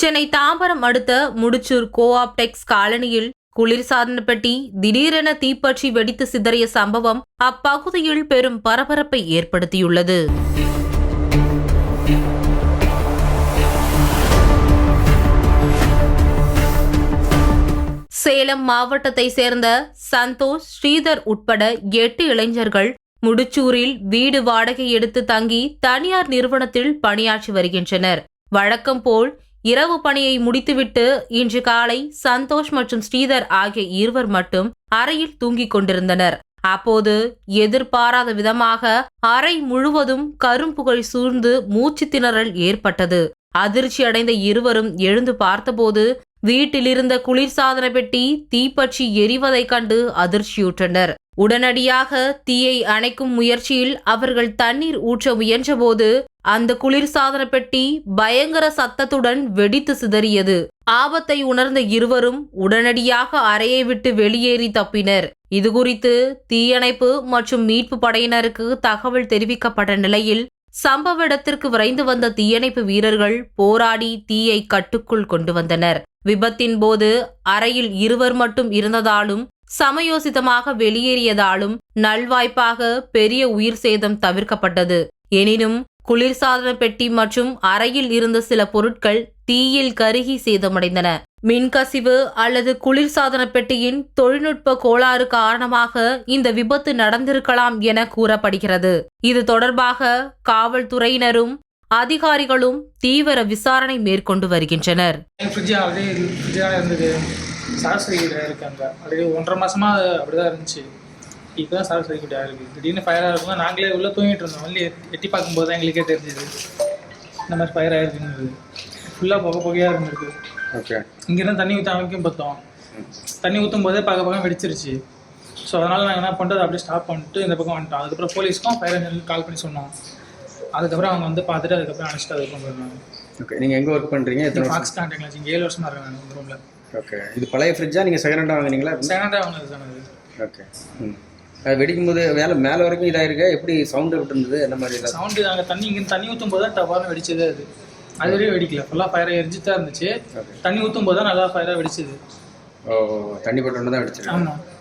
சென்னை தாம்பரம் அடுத்த முடிச்சூர் கோஆப்டெக்ஸ் காலனியில் குளிர்சாதன பெட்டி திடீரென தீப்பற்றி வெடித்து சிதறிய சம்பவம் அப்பகுதியில் பெரும் பரபரப்பை ஏற்படுத்தியுள்ளது. சேலம் மாவட்டத்தை சேர்ந்த சந்தோஷ், ஸ்ரீதர் உட்பட 8 இளைஞர்கள் முடிச்சூரில் வீடு வாடகை எடுத்து தங்கி தனியார் நிறுவனத்தில் பணியாற்றி வருகின்றனர். வழக்கம் போல் இரவு பணியை முடித்துவிட்டு இன்று காலை சந்தோஷ் மற்றும் ஸ்ரீதர் ஆகிய இருவர் மட்டும் அறையில் தூங்கிக் கொண்டிருந்தனர். அப்போது எதிர்பாராத விதமாக அறை முழுவதும் கரும்புகை சூழ்ந்து மூச்சு திணறல் ஏற்பட்டது. அதிர்ச்சி அடைந்த இருவரும் எழுந்து பார்த்தபோது வீட்டிலிருந்த குளிர்சாதன பெட்டி தீப்பற்றி எரிவதைக் கண்டு அதிர்ச்சியுற்றனர். உடனடியாக தீயை அணைக்கும் முயற்சியில் அவர்கள் தண்ணீர் ஊற்ற முயன்றபோது அந்த குளிர்சாதன பெட்டி பயங்கர சத்தத்துடன் வெடித்து சிதறியது. ஆபத்தை உணர்ந்த இருவரும் உடனடியாக அறையை விட்டு வெளியேறி தப்பினர். இதுகுறித்து தீயணைப்பு மற்றும் மீட்பு படையினருக்கு தகவல் தெரிவிக்கப்பட்ட நிலையில் சம்பவ இடத்திற்கு விரைந்து வந்த தீயணைப்பு வீரர்கள் போராடி தீயை கட்டுக்குள் கொண்டு வந்தனர். விபத்தின் போது அறையில் இருவர் மட்டும் இருந்ததாலும் சமயோசிதமாக வெளியேறியதாலும் நல்வாய்ப்பாக பெரிய உயிர் சேதம் தவிர்க்கப்பட்டது. எனினும் குளிர்சாதன பெட்டி மற்றும் அறையில் இருந்த சில பொருட்கள் தீயில் கருகி சேதமடைந்தன. மின்கசிவு அல்லது குளிர்சாதன பெட்டியின் தொழில்நுட்ப கோளாறு காரணமாக இந்த விபத்து நடந்திருக்கலாம் என கூறப்படுகிறது. இது தொடர்பாக காவல்துறையினரும் அதிகாரிகளும் தீவிர விசாரணை மேற்கொண்டு வருகின்றனர். சரஸ்வதி கிட்ட இருக்காங்க ஆல்ரெடி 1.5 மாசமா அப்படிதான் இருந்துச்சு. இப்போதான் சரஸ்வதி கிட்ட இருக்கு. திடீர்னு ஃபயர் ஆகிருக்கும். நாங்களே உள்ள தூங்கிட்டு இருந்தோம். வந்து எட்டி பார்க்கும்போது தான் எங்களுக்கே தெரிஞ்சுது இந்த மாதிரி ஃபயர் ஆகிருக்குங்கிறது. ஃபுல்லாக புகையாக இருந்திருக்கு. ஓகே, இங்கேருந்து தண்ணி ஊற்ற அமைக்கும் பார்த்தோம். தண்ணி ஊற்றும் போதே பக்கம் வெடிச்சிருச்சு. ஸோ அதனால் நாங்கள் என்ன பண்ணுறது, அப்படியே ஸ்டாப் பண்ணிட்டு இந்த பக்கம் வந்துட்டோம். அதுக்கப்புறம் போலீஸ்க்கும் ஃபயர் இன்ஜினுக்கு கால் பண்ணி சொன்னோம். அதுக்கப்புறம் அவங்க வந்து பார்த்துட்டு அதுக்கப்புறம் அனுப்பிச்சிட்டு அதுக்கப்புறம் போயிருந்தாங்க. ஓகே, நீங்கள் எங்கே ஒர்க் பண்ணுறீங்க? ஃபாக்ஸ் கான்டாக்ட்ல இங்கே 7 வருஷமாக இருக்கேன் நான் இந்த ரூமில். ஓகே, இது பழைய ஃப்ரிட்ஜா? நீங்கள் செகண்ட் ஹேண்டாக வாங்கினீங்களா? செகண்ட் ஹேண்டாக வாங்கினது சார் அது. ஓகே, அது வெடிக்கும் போது மேலே வரைக்கும் இதாயிருக்கா? எப்படி சவுண்டு விட்டு இருந்தது? என்ன மாதிரி சவுண்டு? நாங்கள் தண்ணி ஊற்றும் போது தான் டபார்னு வெடிச்சது. அது வரையும் வெடிக்கல. ஃபுல்லாக ஃபயராக எரிஞ்சிட்டு தான் இருந்துச்சு. தண்ணி ஊற்றும் போது தான் நல்லா ஃபயராக வெடிச்சது. ஓ, தண்ணி போட்டோன்னு தான் வெடிச்சது. ஆமாம்.